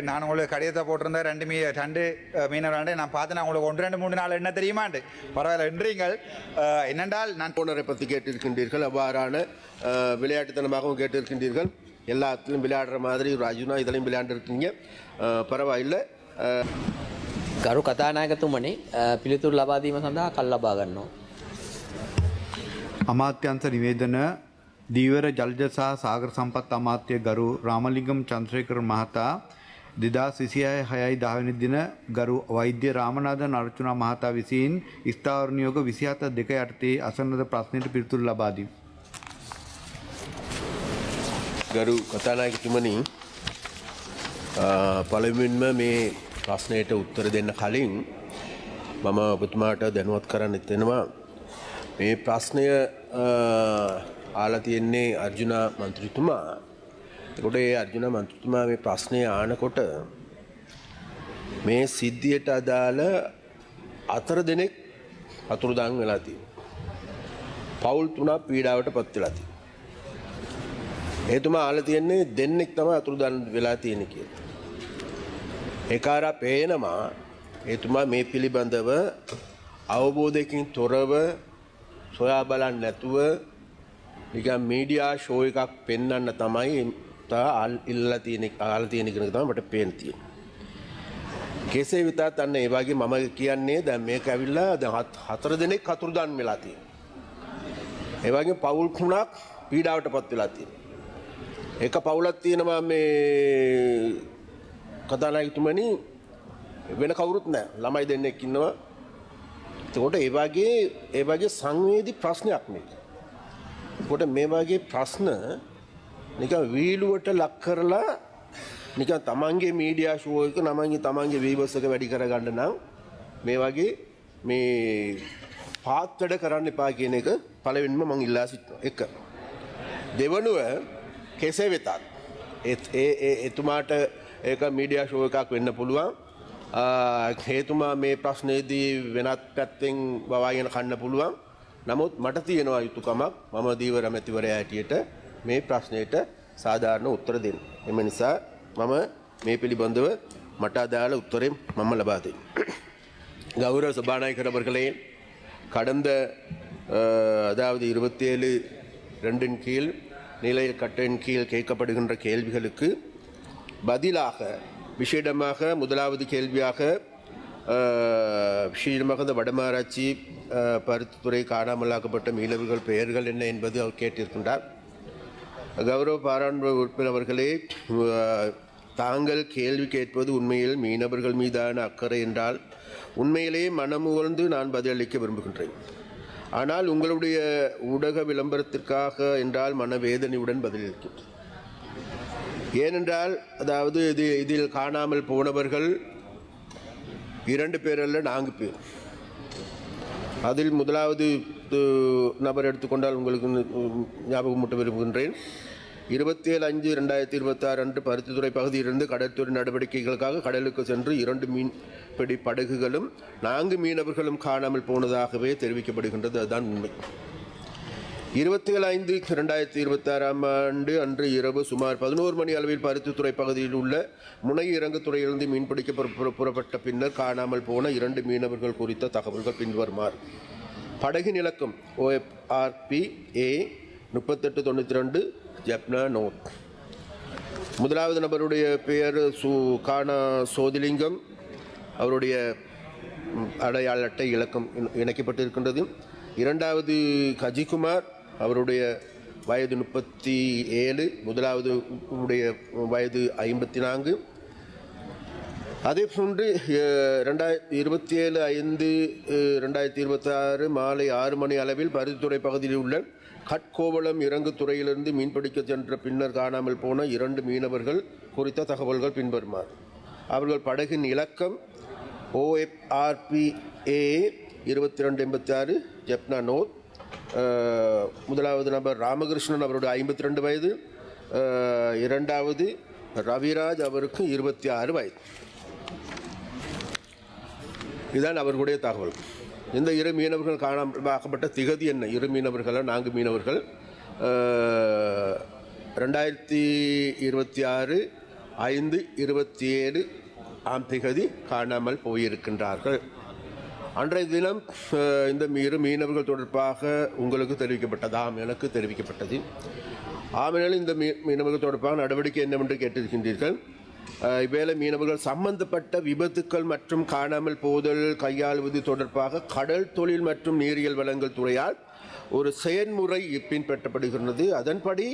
நான் உங்களுக்கு கடிதத்தை போட்டிருந்தேன் ரெண்டு மீனவராண்டு நான் பார்த்தேன் உங்களுக்கு 1 2 3 4 என்ன தெரியுமாண்டு பரவாயில்ல என்றீங்கள் என்னென்றால் நான் போனரை பற்றி கேட்டிருக்கின்றீர்கள் அவ்வாறான விளையாட்டுத்தனமாகவும் கேட்டிருக்கின்றீர்கள் எல்லாத்திலும் விளையாடுற மாதிரி ஒரு அர்ஜுனா இதிலையும் விளையாண்டுருக்கீங்க பரவாயில்லை ගරු කතානායකතුමනි පිළිතුරු ලබා දීම සඳහා කල් ලබා ගන්නවා. අමාත්‍යංශ නිවේදන දීවර ජලජ සහ සාගර සම්පත් අමාත්‍ය ගරු රාමලිංගම් චන්ද්‍රසේකර මහතා 2026 6 10 වෙනි දින ගරු වෛද්‍ය රාමනාഥන් අර්චුනා මහතා විසින් ස්ථාවර නියෝග 27 2 යටතේ අසන්නද ප්‍රශ්නයට පිළිතුරු ලබා දී. ගරු කතානායකතුමනි පළමුවෙන්ම මේ ප්‍රශ්නයට උත්තර දෙන්න කලින් මම ඔබතුමාට දැනුවත් කරන්න හිතෙනවා මේ ප්‍රශ්නය ආලා තියෙන්නේ අර්ජුනා මන්ත්‍රීතුමා. ඒකට ඒ අර්ජුනා මන්ත්‍රීතුමා මේ ප්‍රශ්නය ආනකොට මේ සිද්ධියට අදාළ 4 දෙනෙක් අතුරුදහන් වෙලා තියෙනවා. පවුල් 3ක් පීඩාවට පත් වෙලා තියෙනවා. එතුමා ආලා තියෙන්නේ දෙන්නෙක් තමයි අතුරුදහන් වෙලා තියෙන්නේ කියලා. ඒකාර පේනවා එතුමා මේ පිළිබඳව අවබෝධයකින් තොරව සොයා බලන්න නැතුව නිකන් මීඩියා ෂෝ එකක් පෙන්වන්න තමයි ඉල්ලලා තියෙන කෙනෙක් තමයි මට පේන්න තියෙන්නේ. කෙසේ වෙතත් අන්න ඒ වගේ මම කියන්නේ දැන් මේක ඇවිල්ලා දැන් 4 දෙනෙක් අතුරුදහන් වෙලා තියෙනවා. ඒ වගේ පවුල් 3ක් පීඩාවටපත් වෙලා තියෙනවා. එක පවුලක් තියෙනවා මේ කතානායකතුමනි වෙන කවුරුත් නැහැ. ළමයි දෙන්නෙක් ඉන්නවා. ඒකට ඒ වගේ සංවේදී ප්‍රශ්නයක් මේක. ඒකට මේ වගේ ප්‍රශ්න නිකන් වීලුවට ලක් කරලා නිකන් තමන්ගේ මීඩියා ෂෝ එක තමන්ගේ වීවර්ස් එක වැඩි කරගන්න නම් මේ වගේ මේ පාත් වැඩ කරන්න එපා කියන එක පළවෙනිම මම ඉල්ලා සිටිනවා. එක. දෙවනුව කෙසේ වෙතත් එතුමාට ඒක මීඩියා ෂෝ එකක් වෙන්න පුළුවන්. හේතුමා මේ ප්‍රශ්නේදී වෙනත් පැත්තෙන් වවාගෙන කන්න පුළුවන්. නමුත් මට තියෙනවා යුතුයකමක් මම දීවර මැතිවරයා හැටියට මේ ප්‍රශ්නෙට සාධාරණ උත්තර දෙන්න. එම නිසා මම මේ පිළිබඳව මට අදාළ උත්තරේ මම ලබා දෙන්නේ. கௌரவ சபாநாயகர் அவர்களே, கடந்த அதாவது 27(2) கீழ் நிலையில் கட்டின் கீழ் கேட்கப்படுகின்ற கேள்விகளுக்கு பதிலாக விசேடமாக முதலாவது கேள்வியாக விசேடமாக இந்த வடமாராட்சி பருத்தித்துறை காணாமலாக்கப்பட்ட மீனவர்கள் பெயர்கள் என்ன என்பது அவர் கேட்டிருக்கின்றார். கௌரவ பாராளுமன்ற உறுப்பினர் அவர்களே, தாங்கள் கேள்வி கேட்பது உண்மையில் மீனவர்கள் மீதான அக்கறை என்றால் உண்மையிலே மனமுவர்ந்து நான் பதிலளிக்க விரும்புகின்றேன். ஆனால் உங்களுடைய ஊடக விளம்பரத்திற்காக என்றால் மனவேதனையுடன் பதிலளிக்கின்றேன். ஏனென்றால் அதாவது இதில் காணாமல் போனவர்கள் 2 பேர் அல்ல 4 பேர். அதில் முதலாவது நபர் எடுத்துக்கொண்டால் உங்களுக்கு ஞாபகமூட்ட விரும்புகின்றேன். 27/5/2026 அன்று பருத்தித்துறை பகுதியிலிருந்து கடற்துறை நடவடிக்கைகளுக்காக கடலுக்கு சென்று 2 மீன்பிடி படகுகளும் 4 மீனவர்களும் காணாமல் போனதாகவே தெரிவிக்கப்படுகின்றது. அதுதான் உண்மை. 27/5/2026 ஆண்டு அன்று இரவு சுமார் 11 மணி அளவில் பருத்தித்துறை பகுதியில் உள்ள முனை இறங்குத்துறையிலிருந்து மீன்பிடிக்க புறப்பட்ட பின்னர் காணாமல் போன 2 மீனவர்கள் குறித்த தகவல்கள் பின்வருமாறு. படகின் இலக்கம் OFRP A 3892 ஜப்னா நோட். முதலாவது நபருடைய பெயர் சோதிலிங்கம். அவருடைய அடையாள அட்டை இலக்கம் இணைக்கப்பட்டிருக்கின்றது. இரண்டாவது கஜிகுமார், அவருடைய வயது 37. முதலாவது வயது 54. அதே போன்று 27/5/2026 மாலை 6 மணி அளவில் பருத்தித்துறை பகுதியில் உள்ள கட்கோவளம் இறங்கு துறையிலிருந்து மீன்பிடிக்க சென்ற பின்னர் காணாமல் போன 2 மீனவர்கள் குறித்த தகவல்கள் பின்வருமாறு. அவர்கள் படகின் இலக்கம் OFRP A 2286 ஜப்னா நோட். முதலாவது நபர் ராமகிருஷ்ணன், அவருடைய 52 வயது. இரண்டாவது ரவிராஜ், அவருக்கு 26 வயது. இதுதான் அவர்களுடைய தகவல். இந்த 2 மீனவர்கள் காணாமலாக்கப்பட்ட திகதி என்ன? 2 மீனவர்கள் 4 மீனவர்கள் 2026 5/27 ஆம் திகதி காணாமல் போயிருக்கின்றார்கள். அன்றைய தினம் இந்த மீனவர்கள் தொடர்பாக உங்களுக்கு தெரிவிக்கப்பட்டதாம், எனக்கு தெரிவிக்கப்பட்டது. ஆமையால் இந்த மீனவர்கள் தொடர்பாக நடவடிக்கை என்னவென்று கேட்டிருக்கின்றீர்கள். இவ்வேளை மீனவர்கள் சம்பந்தப்பட்ட விபத்துக்கள் மற்றும் காணாமல் போதல் கையாளுவது தொடர்பாக கடல் தொழில் மற்றும் நீரியல் வளங்கள் துறையால் ஒரு செயல்முறை பின்பற்றப்படுகின்றது. அதன்படி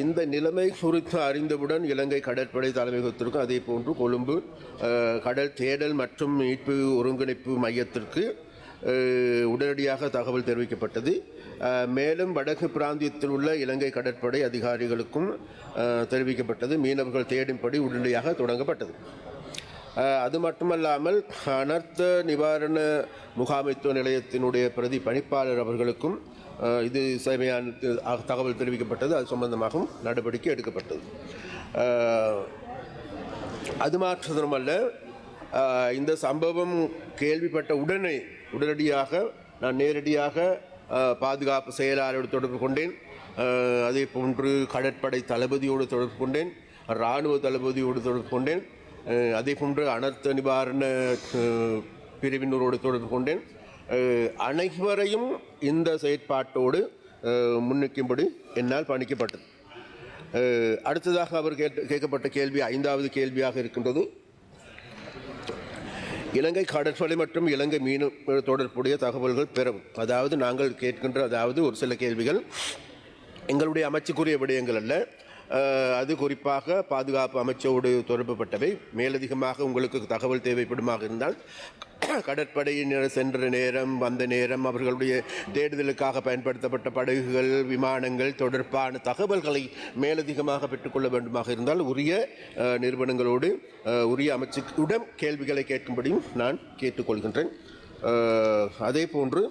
இந்த நிலைமை குறித்து அறிந்தவுடன் இலங்கை கடற்படை தலைமையகத்திற்கும் அதே போன்று கொழும்பு கடல் தேடல் மற்றும் மீட்பு ஒருங்கிணைப்பு மையத்திற்கு உடனடியாக தகவல் தெரிவிக்கப்பட்டது. மேலும் வடக்கு பிராந்தியத்தில் உள்ள இலங்கை கடற்படை அதிகாரிகளுக்கும் தெரிவிக்கப்பட்டது. மீனவர்கள் தேடும்படி உடனடியாக தொடங்கப்பட்டது. அது மட்டுமல்லாமல் அனர்த்த நிவாரண முகாமைத்துவ நிலையத்தினுடைய பிரதி பணிப்பாளர் அவர்களுக்கும் இது சேவையான தகவல் தெரிவிக்கப்பட்டது. அது சம்பந்தமாகவும் நடவடிக்கை எடுக்கப்பட்டது. அது மாற்றமல்ல, இந்த சம்பவம் கேள்விப்பட்ட உடனடியாக நான் நேரடியாக பாதுகாப்பு செயலாளரோடு தொடர்பு கொண்டேன். அதே போன்று கடற்படை தளபதியோடு தொடர்பு கொண்டேன், இராணுவ தளபதியோடு தொடர்பு கொண்டேன், அதே போன்று அனர்த்த நிவாரண பிரிவினரோடு தொடர்பு கொண்டேன். அனைவரையும் இந்த செயற்பாட்டோடு முன்னிக்கும்படி என்னால் பணிக்கப்பட்டது. அடுத்ததாக அவர் கேட்கப்பட்ட கேள்வி 5வது கேள்வியாக இருக்கின்றது. இலங்கை கடற்படை மற்றும் இலங்கை மீன் தொடர்புடைய தகவல்கள் பெறவும். அதாவது நாங்கள் கேட்கின்ற ஒரு சில கேள்விகள் எங்களுடைய அமைச்சுக்குரிய விடயங்கள் அல்ல. அது குறிப்பாக பாதுகாப்பு அமைச்சோடு தொடர்புப்பட்டவை. மேலதிகமாக உங்களுக்கு தகவல் தேவைப்படுமாக இருந்தால் கடற்படையினர் சென்ற நேரம், வந்த நேரம், அவர்களுடைய தேடுதலுக்காக பயன்படுத்தப்பட்ட படகுகள், விமானங்கள் தொடர்பான தகவல்களை மேலதிகமாக பெற்றுக்கொள்ள வேண்டுமாக இருந்தால் உரிய நிறுவனங்களோடு உரிய அமைச்சுடன் கேள்விகளை கேட்கும்படியும் நான் கேட்டுக்கொள்கின்றேன். அதே போன்று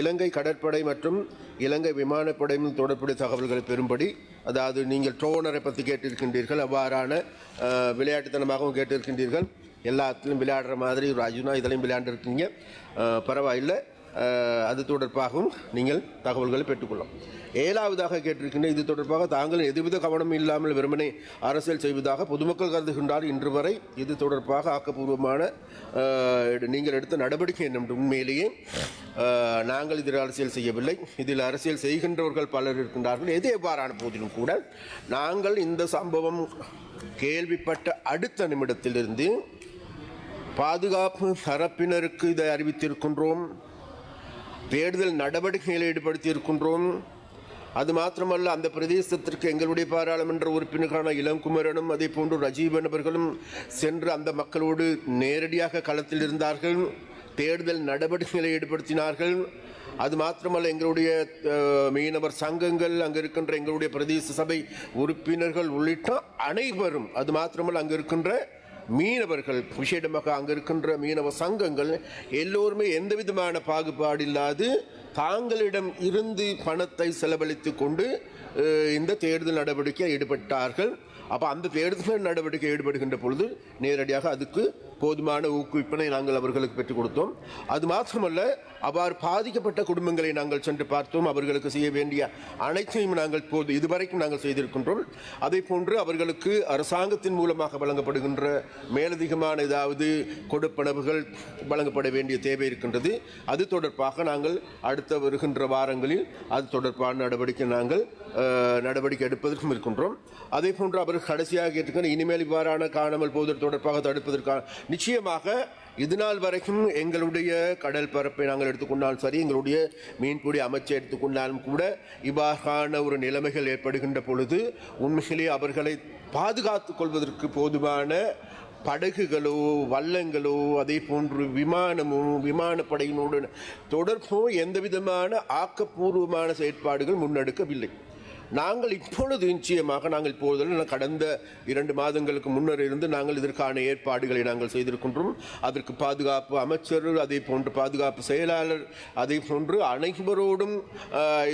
இலங்கை கடற்படை மற்றும் இலங்கை விமானப்படையின் தொடர்புடைய தகவல்களை பெறும்படி, அதாவது நீங்கள் ட்ரோனரை பற்றி கேட்டிருக்கின்றீர்கள், அவ்வாறான விளையாட்டுத்தனமாகவும் கேட்டிருக்கின்றீர்கள். எல்லாத்திலும் விளையாடுற மாதிரி ராஜுனா இதெல்லாம் விளையாண்டுருக்கீங்க, பரவாயில்லை. அது தொடர்பாகவும் நீங்கள் தகவல்களை பெற்றுக்கொள்ளலாம். 7வதாக கேட்டிருக்கின்ற இது தொடர்பாக தாங்கள் எதுவித கவனம் இல்லாமல் வெறுமனே அரசியல் செய்வதாக பொதுமக்கள் கருதுகின்றார். இன்று வரை இது தொடர்பாக ஆக்கப்பூர்வமான நீங்கள் எடுத்த நடவடிக்கை என்ன? உண்மையிலேயே நாங்கள் இதில் அரசியல் செய்யவில்லை. இதில் அரசியல் செய்கின்றவர்கள் பலர் இருக்கின்றார்கள். எது எவ்வாறான போதிலும் கூட நாங்கள் இந்த சம்பவம் கேள்விப்பட்ட அடுத்த நிமிடத்திலிருந்து பாதுகாப்பு தரப்பினருக்கு இதை அறிவித்திருக்கின்றோம், தேடுதல் நடவடிக்கைகளை ஈடுபடுத்தியிருக்கின்றோம். அது மாத்திரமல்ல, அந்த பிரதேசத்திற்கு எங்களுடைய பாராளுமன்ற உறுப்பினர்களான இளங்குமரனும் அதே போன்று ரஜீவன் அவர்களும் சென்று அந்த மக்களோடு நேரடியாக களத்தில் இருந்தார்கள், தேடுதல் நடவடிக்கைகளை ஈடுபடுத்தினார்கள். அது மாத்திரமல்ல, எங்களுடைய மீனவர் சங்கங்கள், அங்கே இருக்கின்ற எங்களுடைய பிரதேச சபை உறுப்பினர்கள் உள்ளிட்ட அனைவரும், அது மாத்திரமல்ல அங்கே இருக்கின்ற மீனவர்கள், விசேடமாக அங்கே இருக்கின்ற மீனவ சங்கங்கள் எல்லோருமே எந்த விதமான பாகுபாடு இல்லாது தாங்களிடம் இருந்து பணத்தை செலவழித்து கொண்டு இந்த தேடுதல் நடவடிக்கை ஈடுபட்டார்கள். அப்போ அந்த தேடுதல் நடவடிக்கை ஈடுபடுகின்ற பொழுது நேரடியாக அதுக்கு போதுமான ஊக்குவிப்பினை நாங்கள் அவர்களுக்கு பெற்றுக் கொடுத்தோம். அது மாத்திரமல்ல, அவ்வாறு பாதிக்கப்பட்ட குடும்பங்களை நாங்கள் சென்று பார்த்தோம். அவர்களுக்கு செய்ய வேண்டிய அனைத்தையும் நாங்கள் இதுவரைக்கும் நாங்கள் செய்திருக்கின்றோம். அதே போன்று அவர்களுக்கு அரசாங்கத்தின் மூலமாக வழங்கப்படுகின்ற மேலதிகமான ஏதாவது கொடுப்பனவுகள் வழங்கப்பட வேண்டிய தேவை இருக்கின்றது. அது தொடர்பாக நாங்கள் அடுத்த வருகின்ற வாரங்களில் அது தொடர்பான நடவடிக்கை எடுப்பதற்கும் இருக்கின்றோம். அதே போன்று அவர்கள் கடைசியாக கேட்டுக்கிற இனிமேல் இவ்வாறான காணாமல் போவதற்கு தொடர்பாக தடுப்பதற்கான நிச்சயமாக இதுநாள் வரைக்கும் எங்களுடைய கடல் பரப்பை நாங்கள் எடுத்துக்கொண்டாலும் சரி, எங்களுடைய மீன்பிடி அமைச்சை எடுத்துக்கொண்டாலும் கூட இவ்வாறான ஒரு நிலைமைகள் ஏற்படுகின்ற பொழுது உண்மையிலே அவர்களை பாதுகாத்துக் கொள்வதற்கு போதுமான படகுகளோ வள்ளங்களோ அதே போன்று விமானப்படையினோடு தொடர்போ எந்த விதமான ஆக்கப்பூர்வமான செயற்பாடுகள் முன்னெடுக்கவில்லை. நாங்கள் இப்பொழுது நிச்சயமாக நாங்கள் இப்பொழுது கடந்த 2 மாதங்களுக்கு முன்னர் இருந்து நாங்கள் இதற்கான ஏற்பாடுகளை நாங்கள் செய்திருக்கின்றோம். அதற்கு பாதுகாப்பு அமைச்சர், அதே போன்று பாதுகாப்பு செயலாளர், அதே போன்று அனைவரோடும்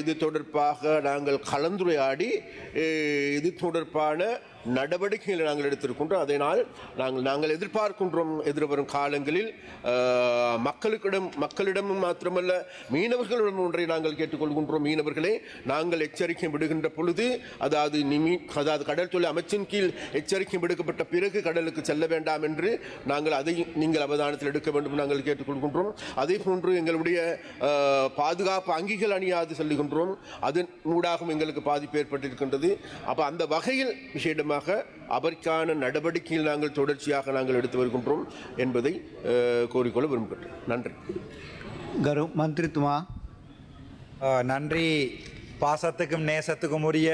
இது தொடர்பாக நாங்கள் கலந்துரையாடி இது தொடர்பான நடவடிக்கைகளை நாங்கள் எடுத்திருக்கின்றோம். அதனால் நாங்கள் எதிர்பார்க்கின்றோம் எதிர்வரும் காலங்களில் மக்களிடமும் மாத்திரமல்ல மீனவர்களிடம் ஒன்றை நாங்கள் கேட்டுக்கொள்கின்றோம். மீனவர்களே, நாங்கள் எச்சரிக்கை விடுகின்ற பொழுது அதாவது கடல் தொழில் அமைச்சின் கீழ் எச்சரிக்கை விடுக்கப்பட்ட பிறகு கடலுக்கு செல்ல வேண்டாம் என்று அதை நீங்கள் அவதானத்தில் எடுக்க வேண்டும் நாங்கள் கேட்டுக்கொள்கின்றோம். அதே போன்று எங்களுடைய பாதுகாப்பு அங்கிகள் அணியாது செல்லுகின்றோம். அதன் ஊடாகவும் எங்களுக்கு பாதிப்பு ஏற்பட்டிருக்கின்றது. அப்போ அந்த வகையில் விசேடமாக அவருக்கான நடவடிக்கையில் நாங்கள் தொடர்ச்சியாக நாங்கள் எடுத்து வருகின்றோம் என்பதை கோரிக்கொள்ள விரும்புகின்றோம். நன்றி. ගරු මන්ත්‍රීතුමා நன்றி. பாசத்துக்கும் நேசத்துக்கும் உரிய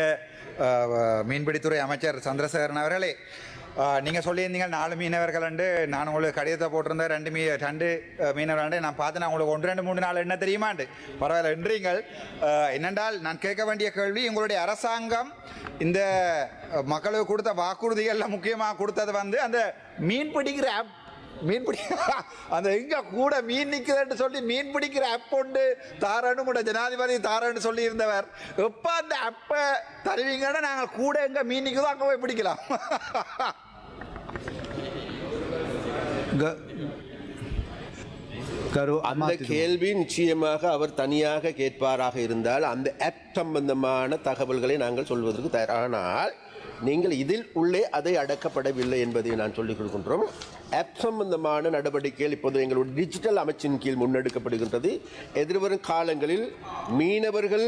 மீன்பிடித்துறை அமைச்சர் சந்திரசேகரன் அவர்களே, நீங்கள் சொல்லியிருந்தீங்க 4 மீனவர்கள் அண்டு நான் உங்களுக்கு கடிதத்தை போட்டிருந்தேன் 2 மீனவர்கள் நான் பார்த்தேன் உங்களுக்கு 1 2 3 4 என்ன தெரியுமாண்டு பரவாயில்ல என்றீங்கள். என்னென்றால் நான் கேட்க வேண்டிய கேள்வி, உங்களுடைய அரசாங்கம் இந்த மக்களுக்கு கொடுத்த வாக்குறுதிகளில் முக்கியமாக கொடுத்தது அந்த மீன் பிடிக்கிற ஆப் அந்த எங்க கூட மீன் நிற்குதுன்னு சொல்லி மீன் பிடிக்கிற ஆப் ஒன்று தாரன்னு கூட ஜனாதிபதி தாரன்னு சொல்லி இருந்தவர். எப்போ அந்த ஆப்பை தருவீங்கன்னா நாங்கள் கூட எங்க மீன் நிற்குதோ அங்கே போய் பிடிக்கலாம். அந்த கேள்வி நிச்சயமாக அவர் தனியாக கேட்பாராக இருந்தால் அந்த ஆப் சம்பந்தமான தகவல்களை நாங்கள் சொல்வதற்கு தயாரானால் நீங்கள் இதில் உள்ளே அதை அடக்கப்படவில்லை என்பதை நான் சொல்லிக் கொடுக்கின்றோம். ஆப் சம்பந்தமான நடவடிக்கைகள் இப்போது எங்களுடைய டிஜிட்டல் அமைச்சின் கீழ் முன்னெடுக்கப்படுகின்றது. எதிர்வரும் காலங்களில் மீனவர்கள்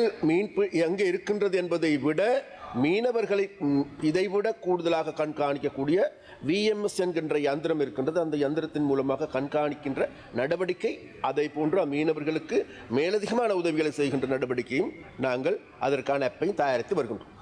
எங்கே இருக்கின்றது என்பதை விட மீனவர்களை இதைவிட கூடுதலாக கண்காணிக்கக்கூடிய VMS என்கின்ற யந்திரம் இருக்கின்றது. அந்த யந்திரத்தின் மூலமாக கண்காணிக்கின்ற நடவடிக்கை, அதை போன்று மீனவர்களுக்கு மேலதிகமான உதவிகளை செய்கின்ற நடவடிக்கையும் நாங்கள் அதற்கான ஆப்பையும் தயாரித்து வருகின்றோம்.